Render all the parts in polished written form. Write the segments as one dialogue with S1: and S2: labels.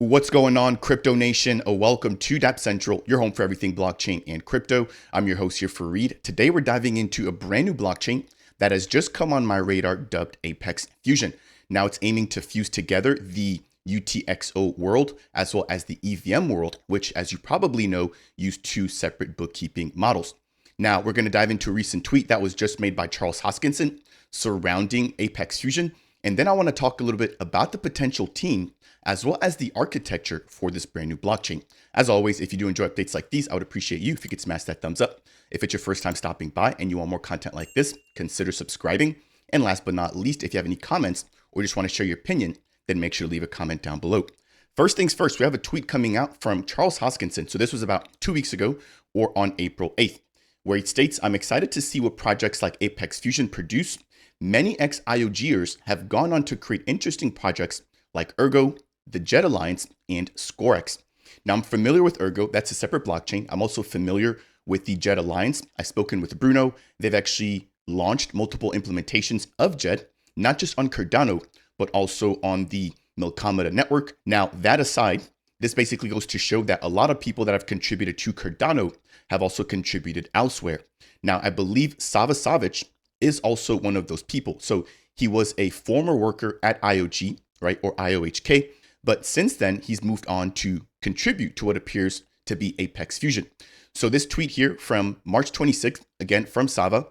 S1: What's going on, Crypto Nation? Welcome to Dapp Central, your home for everything blockchain and crypto. I'm your host here, Fareed. Today, we're diving into a brand new blockchain that has just come on my radar, dubbed Apex Fusion. Now, it's aiming to fuse together the UTXO world as well as the EVM world, which, as you probably know, use two separate bookkeeping models. Now, we're going to dive into a recent tweet that was just made by Charles Hoskinson surrounding Apex Fusion. And then I want to talk a little bit about the potential team as well as the architecture for this brand new blockchain. As always, if you do enjoy updates like these, I would appreciate you if you could smash that thumbs up. If it's your first time stopping by and you want more content like this, consider subscribing. And last but not least, if you have any comments or just want to share your opinion, then make sure to leave a comment down below. First things first, we have a tweet coming out from Charles Hoskinson. So this was about 2 weeks ago or on April 8th, where he states, "I'm excited to see what projects like Apex Fusion produce. Many ex-IOGers have gone on to create interesting projects like Ergo, the Jet Alliance, and ScoreX." Now, I'm familiar with Ergo. That's a separate blockchain. I'm also familiar with the Jet Alliance. I've spoken with Bruno. They've actually launched multiple implementations of Jet, not just on Cardano, but also on the Milkamada network. Now, that aside, this basically goes to show that a lot of people that have contributed to Cardano have also contributed elsewhere. Now, I believe Sava Savic is also one of those people. So he was a former worker at IOG, right, or IOHK. But since then, he's moved on to contribute to what appears to be Apex Fusion. So this tweet here from March 26th, again from Sava,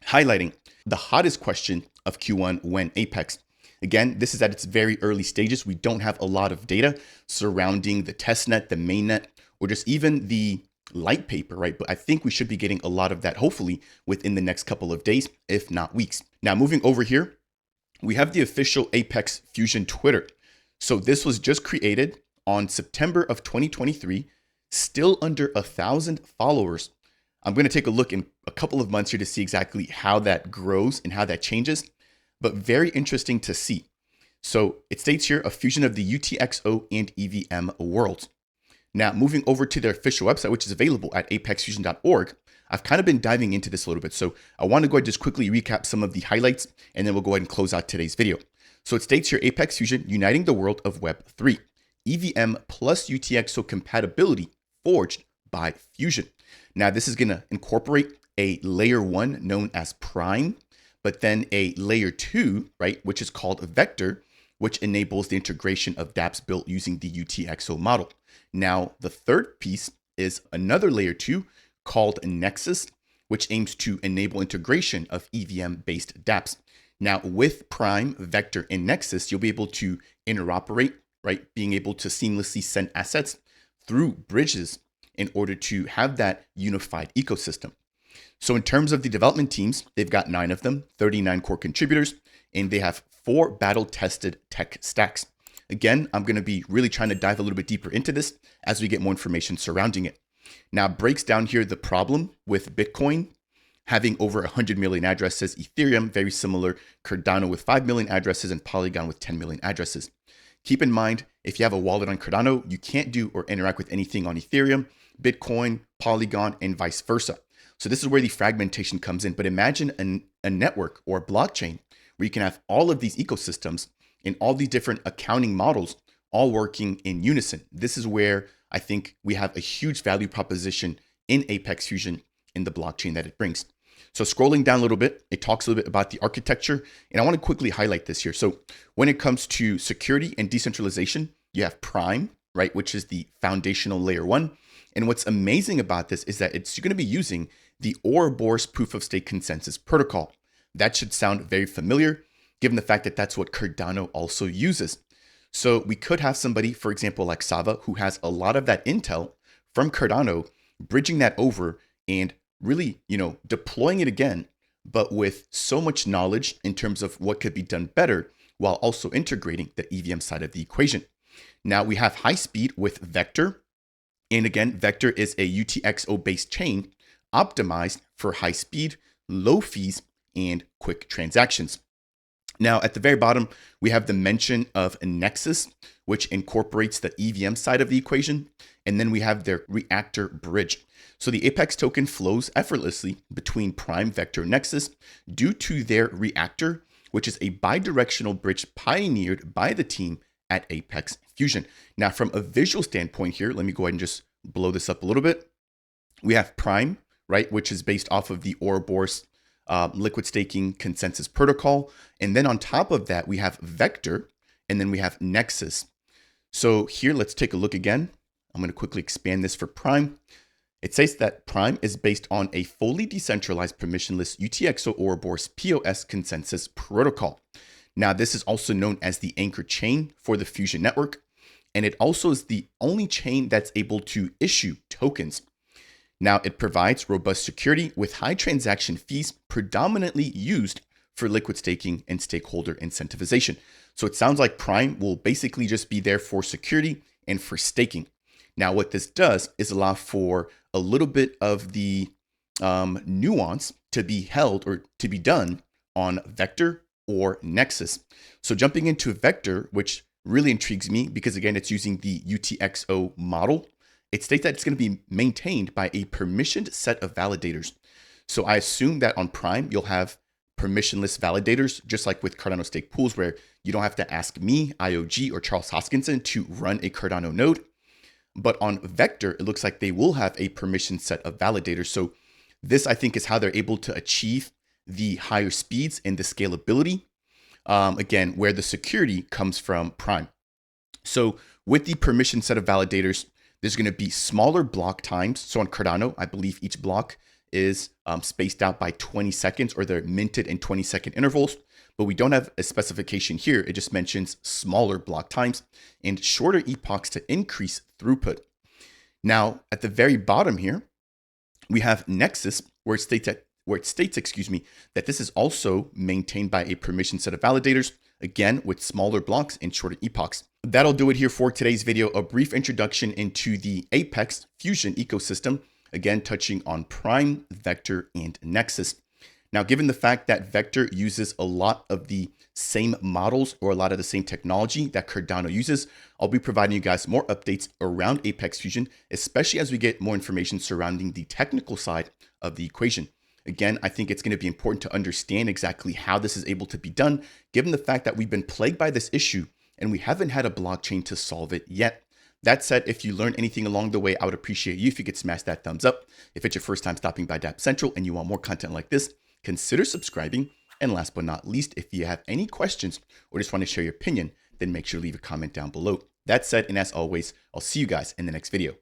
S1: highlighting the hottest question of Q1 when Apex. Again, this is at its very early stages. We don't have a lot of data surrounding the testnet, the mainnet, or just even the light paper, right? But I think we should be getting a lot of that, hopefully, within the next couple of days, if not weeks. Now, moving over here, we have the official Apex Fusion Twitter. So this was just created on September of 2023, still under 1,000 followers. I'm going to take a look in a couple of months here to see exactly how that grows and how that changes, but very interesting to see. So it states here a fusion of the UTXO and EVM worlds. Now, moving over to their official website, which is available at apexfusion.org, I've kind of been diving into this a little bit. So I want to go ahead and just quickly recap some of the highlights, and then we'll go ahead and close out today's video. So it states here, Apex Fusion, uniting the world of Web3, EVM plus UTXO compatibility forged by Fusion. Now, this is going to incorporate a layer 1 known as Prime, but then a layer 2, right, which is called Vector, which enables the integration of dApps built using the UTXO model. Now, the third piece is another layer 2 called Nexus, which aims to enable integration of EVM-based dApps. Now, with Prime, Vector, and Nexus, you'll be able to interoperate, right? Being able to seamlessly send assets through bridges in order to have that unified ecosystem. So in terms of the development teams, they've got 9 of them, 39 core contributors, and they have 4 battle-tested tech stacks. Again, I'm going to be really trying to dive a little bit deeper into this as we get more information surrounding it. Now, it breaks down here the problem with Bitcoin having over 100 million addresses, Ethereum, very similar, Cardano with 5 million addresses, and Polygon with 10 million addresses. Keep in mind, if you have a wallet on Cardano, you can't do or interact with anything on Ethereum, Bitcoin, Polygon, and vice versa. So this is where the fragmentation comes in. But imagine a network or a blockchain where you can have all of these ecosystems and all these different accounting models all working in unison. This is where I think we have a huge value proposition in Apex Fusion in the blockchain that it brings. So scrolling down a little bit, it talks a little bit about the architecture, and I want to quickly highlight this here. So when it comes to security and decentralization, you have Prime, right, which is the foundational layer 1. And what's amazing about this is that it's going to be using the Ouroboros proof of stake consensus protocol. That should sound very familiar, given the fact that that's what Cardano also uses. So we could have somebody, for example, like Sava, who has a lot of that intel from Cardano, bridging that over and really, deploying it again, but with so much knowledge in terms of what could be done better while also integrating the EVM side of the equation. Now we have high speed with Vector. And again, Vector is a UTXO based chain optimized for high speed, low fees, and quick transactions. Now, at the very bottom, we have the mention of Nexus, which incorporates the EVM side of the equation. And then we have their reactor bridge. So the Apex token flows effortlessly between Prime, Vector, and Nexus due to their reactor, which is a bidirectional bridge pioneered by the team at Apex Fusion. Now, from a visual standpoint here, let me go ahead and just blow this up a little bit. We have Prime, right, which is based off of the Ouroboros liquid staking consensus protocol. And then on top of that, we have Vector, and then we have Nexus. So here, let's take a look again. I'm going to quickly expand this for Prime. It says that Prime is based on a fully decentralized permissionless UTXO Ouroboros POS consensus protocol. Now, this is also known as the anchor chain for the Fusion network, and it also is the only chain that's able to issue tokens. Now, it provides robust security with high transaction fees predominantly used for liquid staking and stakeholder incentivization. So it sounds like Prime will basically just be there for security and for staking. Now, what this does is allow for a little bit of the nuance to be held or to be done on Vector or Nexus. So jumping into Vector, which really intrigues me because again, it's using the UTXO model. It states that it's going to be maintained by a permissioned set of validators. So I assume that on Prime, you'll have permissionless validators, just like with Cardano stake pools, where you don't have to ask me, IOG, or Charles Hoskinson to run a Cardano node. But on Vector, it looks like they will have a permission set of validators. So this, I think, is how they're able to achieve the higher speeds and the scalability, again, where the security comes from Prime. So with the permission set of validators, there's going to be smaller block times. So on Cardano, I believe each block is spaced out by 20 seconds, or they're minted in 20-second intervals. But we don't have a specification here. It just mentions smaller block times and shorter epochs to increase throughput. Now, at the very bottom here, we have Nexus, where it states, that this is also maintained by a permission set of validators, again, with smaller blocks and shorter epochs. That'll do it here for today's video, a brief introduction into the Apex Fusion ecosystem, again, touching on Prime, Vector, and Nexus. Now, given the fact that Vector uses a lot of the same models or a lot of the same technology that Cardano uses, I'll be providing you guys more updates around Apex Fusion, especially as we get more information surrounding the technical side of the equation. Again, I think it's going to be important to understand exactly how this is able to be done, given the fact that we've been plagued by this issue and we haven't had a blockchain to solve it yet. That said, if you learned anything along the way, I would appreciate you if you could smash that thumbs up. If it's your first time stopping by Dapp Central and you want more content like this, consider subscribing. And last but not least, if you have any questions or just want to share your opinion, then make sure to leave a comment down below. That said, and as always, I'll see you guys in the next video.